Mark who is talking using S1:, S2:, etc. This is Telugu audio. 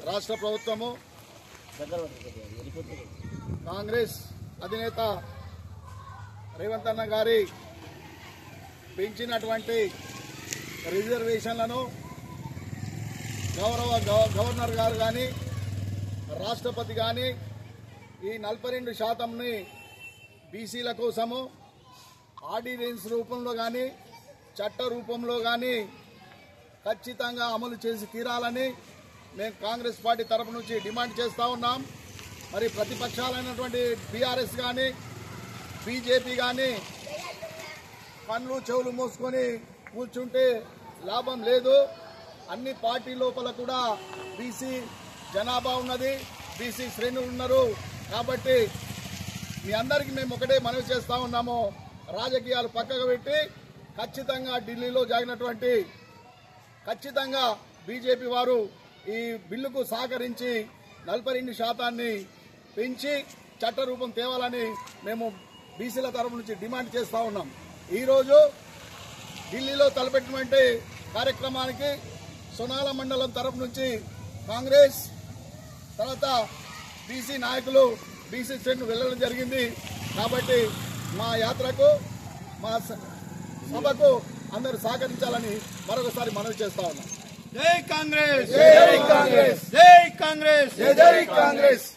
S1: రాష్ట్ర ప్రభుత్వము కాంగ్రెస్ అధినేత రేవంత్ అన్న గారి పెంచినటువంటి రిజర్వేషన్లను గవర్నర్ గారు కానీ రాష్ట్రపతి కానీ ఈ 42%ని బీసీల కోసము ఆర్డినెన్స్ రూపంలో కానీ చట్ట రూపంలో కానీ ఖచ్చితంగా అమలు చేసి తీరాలని మేము కాంగ్రెస్ పార్టీ తరపు నుంచి డిమాండ్ చేస్తూ ఉన్నాం. మరి ప్రతిపక్షాలైనటువంటి బీఆర్ఎస్ కానీ బీజేపీ కానీ కళ్ళు చెవులు మూసుకొని కూర్చుంటే లాభం లేదు. అన్ని పార్టీ లోపల కూడా బీసీ జనాభా ఉన్నది, బీసీ శ్రేణులు ఉన్నారు. కాబట్టి మీ అందరికీ మేము ఒకటే మనవి చేస్తూ ఉన్నాము, రాజకీయాలు పక్కకు పెట్టి ఖచ్చితంగా ఢిల్లీలో జరిగినటువంటి ఖచ్చితంగా బీజేపీ వారు ఈ బిల్లుకు సహకరించి 42% పెంచి చట్టరూపం తేవాలని మేము బీసీల తరపు నుంచి డిమాండ్ చేస్తూ ఉన్నాం. ఈరోజు ఢిల్లీలో తలపెట్టినటువంటి కార్యక్రమానికి సోనాల మండలం తరపు నుంచి కాంగ్రెస్ తర్వాత బీసీ నాయకులు బీసీ శ్రేణులు వెళ్ళడం జరిగింది. కాబట్టి మా యాత్రకు మా సభకు అందరూ సహకరించాలని మరొకసారి మనవి చేస్తా ఉన్నాం.
S2: జై కాంగ్రెస్,
S1: జై కాంగ్రెస్,
S2: జై కాంగ్రెస్,
S1: జై కాంగ్రెస్.